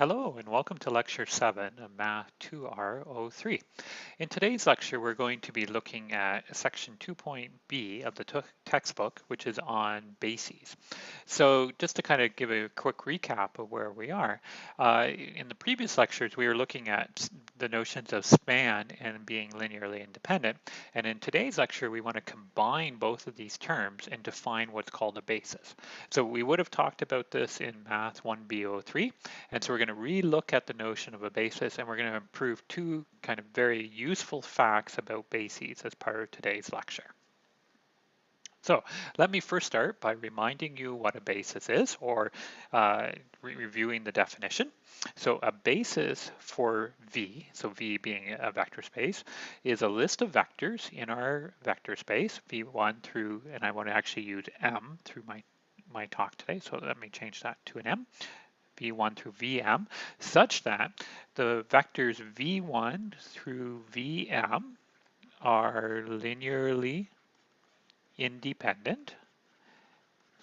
Hello and welcome to Lecture 7 of Math 2R03. In today's lecture, we're going to be looking at Section 2.B of the textbook, which is on bases. So just to kind of give a quick recap of where we are, in the previous lectures, we were looking at the notions of span and being linearly independent. And in today's lecture, we want to combine both of these terms and define what's called a basis. So we would have talked about this in Math 1B03. And so we're going to re-look at the notion of a basis, and we're going to improve two kind of very useful facts about bases as part of today's lecture. So let me first start by reminding you what a basis is, or reviewing the definition. So a basis for V, so V being a vector space, is a list of vectors in our vector space, V1 through, and I want to actually use M through my talk today, so let me change that to an M. V1 through Vm, such that the vectors V1 through Vm are linearly independent.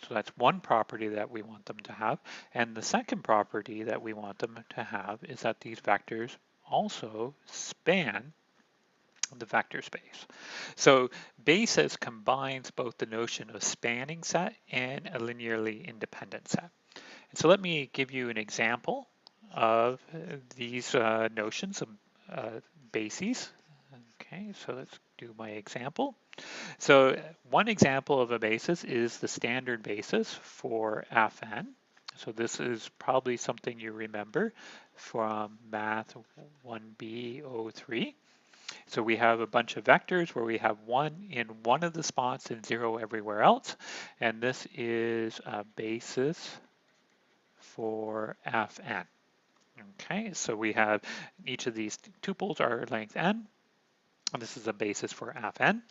So that's one property that we want them to have. And the second property that we want them to have is that these vectors also span the vector space. So basis combines both the notion of spanning set and a linearly independent set. And so let me give you an example of these notions of bases. Okay, so let's do my example. So one example of a basis is the standard basis for Fn. So this is probably something you remember from Math 1B03. So we have a bunch of vectors where we have 1 in one of the spots and 0 everywhere else. And this is a basis for Fn. Okay, so we have each of these tuples are length n, and this is a basis for Fn.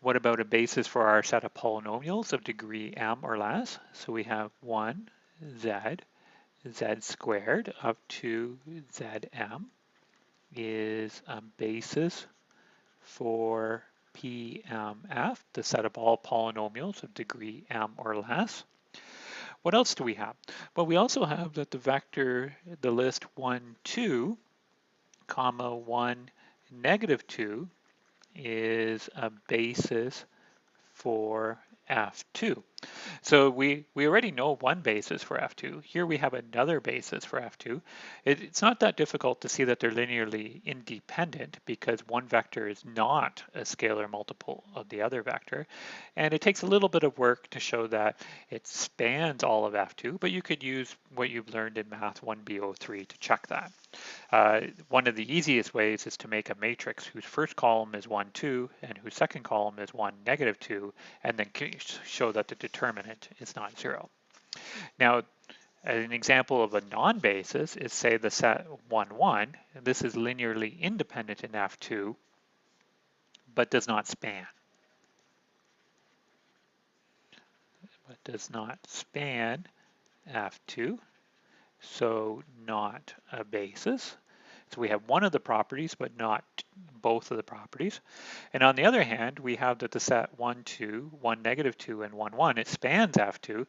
What about a basis for our set of polynomials of degree m or less? So we have 1 z, z squared up to zm is a basis for PMF, the set of all polynomials of degree m or less. What else do we have? Well, we also have that the vector, the list 1, 2, comma 1, negative 2 is a basis for F2. So we already know one basis for F2. Here we have another basis for F2. It's not that difficult to see that they're linearly independent because one vector is not a scalar multiple of the other vector. And it takes a little bit of work to show that it spans all of F2, but you could use what you've learned in Math 1B03 to check that. One of the easiest ways is to make a matrix whose first column is 1, 2, and whose second column is 1, negative 2, and then show that the determinant is not 0. Now, an example of a non-basis is, say, the set 1, 1. And this is linearly independent in F2, but does not span. But does not span F2, so not a basis. So we have one of the properties, but not both of the properties. And on the other hand, we have that the set 1, 2, 1, negative 2, and 1, 1, it spans F2.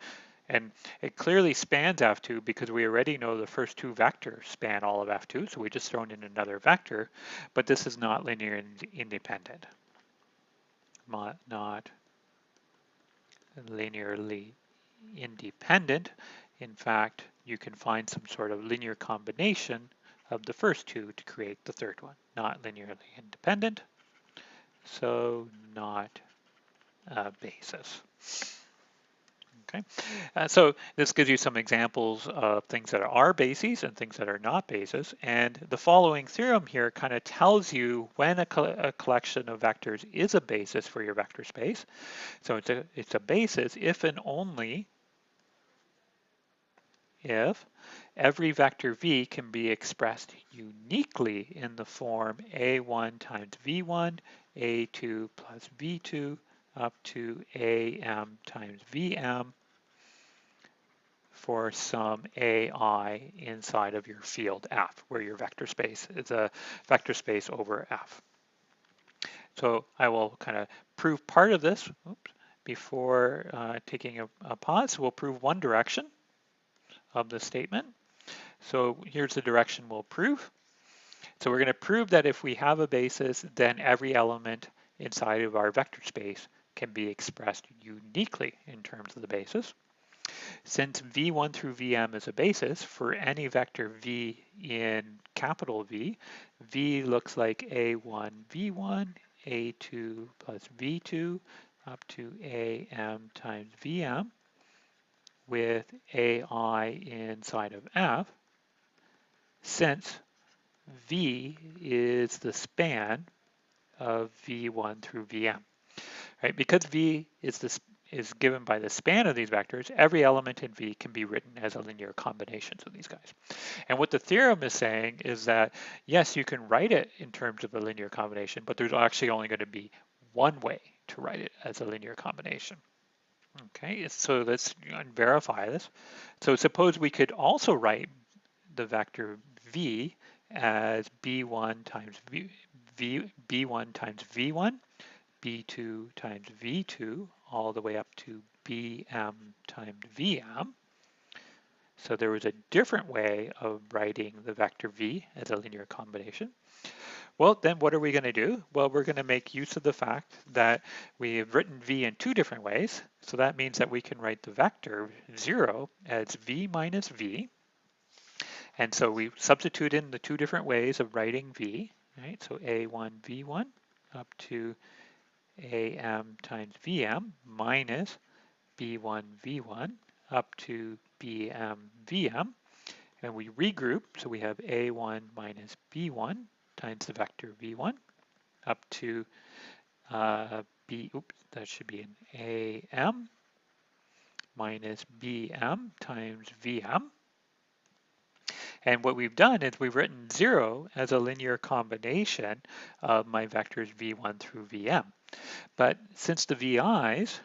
And it clearly spans F2 because we already know the first two vectors span all of F2. So we just thrown in another vector, but this is not linear independent. Not linearly independent. In fact, you can find some sort of linear combination of the first two to create the third one. Not linearly independent, so not a basis. Okay, so this gives you some examples of things that are bases and things that are not bases. And the following theorem here kind of tells you when a collection of vectors is a basis for your vector space. So it's a basis if and only if every vector v can be expressed uniquely in the form a1 times v1, a2 plus v2, up to am times vm for some ai inside of your field f, where your vector space is a vector space over f. So I will kind of prove part of this before taking a pause. So we'll prove one direction of the statement. So here's the direction we'll prove. So we're going to prove that if we have a basis, then every element inside of our vector space can be expressed uniquely in terms of the basis. Since v1 through vm is a basis for any vector v in capital V, v looks like a1 v1, a2 plus v2 up to am times vm with ai inside of f, since v is the span of v1 through vm. Right? Because v is given by the span of these vectors, every element in V can be written as a linear combination of these guys. And what the theorem is saying is that, yes, you can write it in terms of a linear combination, but there's actually only going to be one way to write it as a linear combination. Okay, so let's verify this. So suppose we could also write the vector V as B1 times B1 times V1, B2 times V2, all the way up to Bm times Vm. So there was a different way of writing the vector V as a linear combination. Well, then what are we going to do? Well, we're going to make use of the fact that we have written V in two different ways. So that means that we can write the vector 0 as V minus V. And so we substitute in the two different ways of writing V, right? So A1 V1 up to am times vm minus b1 v1 up to bm vm, and we regroup, so we have a1 minus b1 times the vector v1 up to that should be an am minus bm times vm. And what we've done is we've written 0 as a linear combination of my vectors v1 through vm. But since the VIs,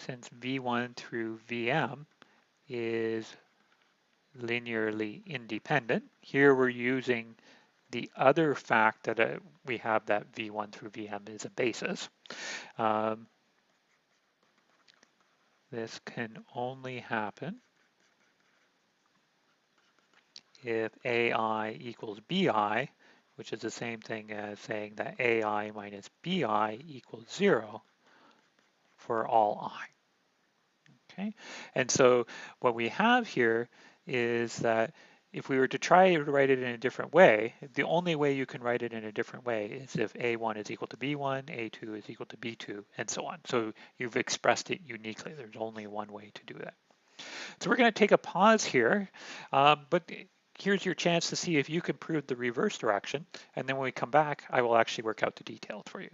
since V1 through Vm is linearly independent, here we're using the other fact that we have that V1 through Vm is a basis. This can only happen if AI equals BI, which is the same thing as saying that AI minus BI equals 0 for all I. Okay, and so what we have here is that if we were to try to write it in a different way, the only way you can write it in a different way is if A1 is equal to B1, A2 is equal to B2, and so on. So you've expressed it uniquely. There's only one way to do that. So we're going to take a pause here, but here's your chance to see if you can prove the reverse direction. And then when we come back, I will actually work out the details for you.